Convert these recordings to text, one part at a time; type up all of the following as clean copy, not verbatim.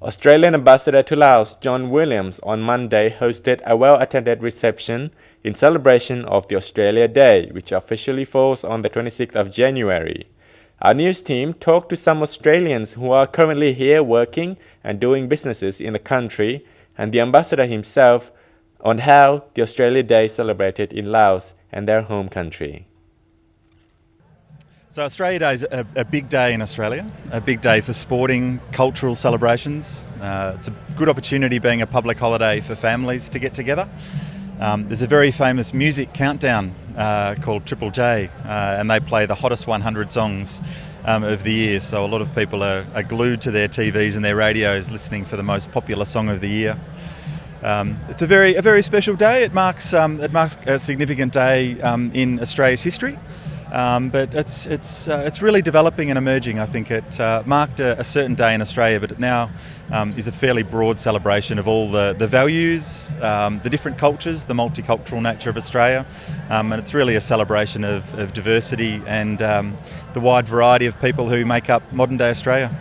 Australian Ambassador to Laos John Williams on Monday hosted a well-attended reception in celebration of the Australia Day, which officially falls on the 26th of January. Our news team talked to some Australians who are currently here working and doing businesses in the country, and the ambassador himself on how the Australia Day is celebrated in Laos and their home country. So Australia Day is a big day in Australia, a big day for sporting, cultural celebrations. It's a good opportunity being a public holiday for families to get together. There's a very famous music countdown called Triple J, and they play the hottest 100 songs of the year. So a lot of people are glued to their TVs and their radios listening for the most popular song of the year. It's a very special day. It marks a significant day in Australia's history. But it's really developing and emerging. I think it marked a certain day in Australia, but it now is a fairly broad celebration of all the values, the different cultures, the multicultural nature of Australia, and it's really a celebration of diversity and the wide variety of people who make up modern day Australia.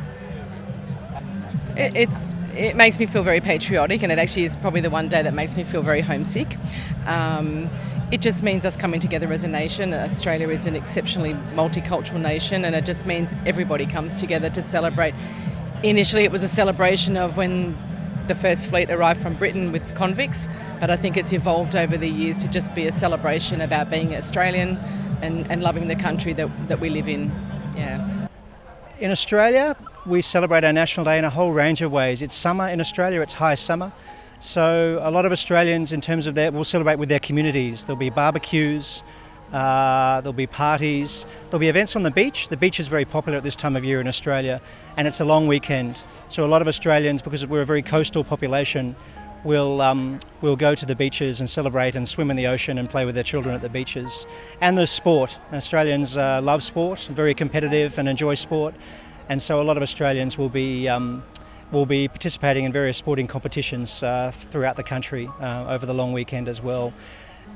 It makes me feel very patriotic, and it actually is probably the one day that makes me feel very homesick. It just means us coming together as a nation. Australia is an exceptionally multicultural nation, and it just means everybody comes together to celebrate. Initially it was a celebration of when the first fleet arrived from Britain with convicts, but I think it's evolved over the years to just be a celebration about being Australian and loving the country that we live in. Yeah. In Australia, we celebrate our National Day in a whole range of ways. It's summer in Australia, it's high summer. So a lot of Australians, in terms of that, will celebrate with their communities. There'll be barbecues, there'll be parties, there'll be events on the beach. The beach is very popular at this time of year in Australia, and it's a long weekend. So a lot of Australians, because we're a very coastal population, will go to the beaches and celebrate and swim in the ocean and play with their children at the beaches. And there's sport. Australians love sport, very competitive and enjoy sport. And so a lot of Australians will be participating in various sporting competitions throughout the country over the long weekend as well.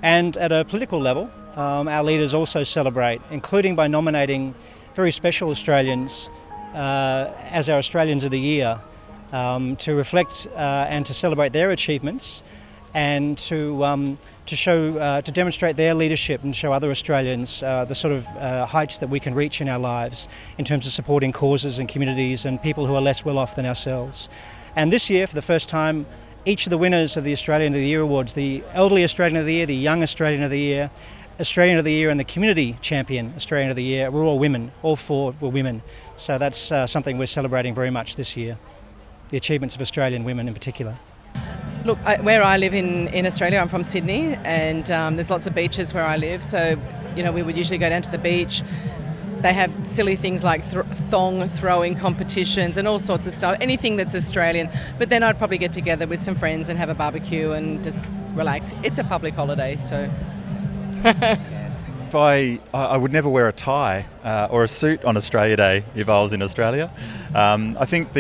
And at a political level, our leaders also celebrate, including by nominating very special Australians as our Australians of the Year, to reflect and to celebrate their achievements and to demonstrate their leadership and show other Australians the sort of heights that we can reach in our lives in terms of supporting causes and communities and people who are less well off than ourselves. And this year, for the first time, each of the winners of the Australian of the Year awards, the Elderly Australian of the Year, the Young Australian of the Year, Australian of the Year and the Community Champion Australian of the Year, were all women. All four were women. So that's something we're celebrating very much this year, the achievements of Australian women in particular. Look, where I live in Australia, I'm from Sydney, and there's lots of beaches where I live. So, we would usually go down to the beach. They have silly things like thong throwing competitions and all sorts of stuff, anything that's Australian. But then I'd probably get together with some friends and have a barbecue and just relax. It's a public holiday, so... I would never wear a tie or a suit on Australia Day if I was in Australia. I think for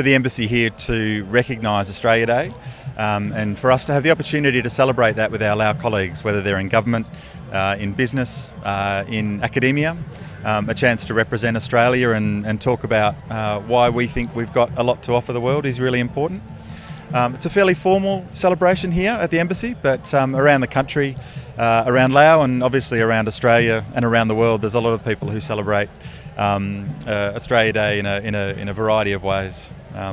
the embassy here to recognise Australia Day and for us to have the opportunity to celebrate that with our Lao colleagues, whether they're in government, in business, in academia, a chance to represent Australia and talk about why we think we've got a lot to offer the world is really important. It's a fairly formal celebration here at the embassy, but around the country, around Laos and obviously around Australia and around the world, there's a lot of people who celebrate Australia Day in a variety of ways.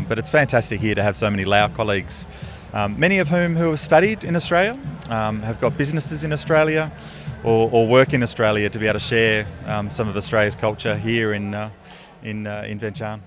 But it's fantastic here to have so many Lao colleagues, many of whom who have studied in Australia, have got businesses in Australia or work in Australia, to be able to share some of Australia's culture here in Vientiane.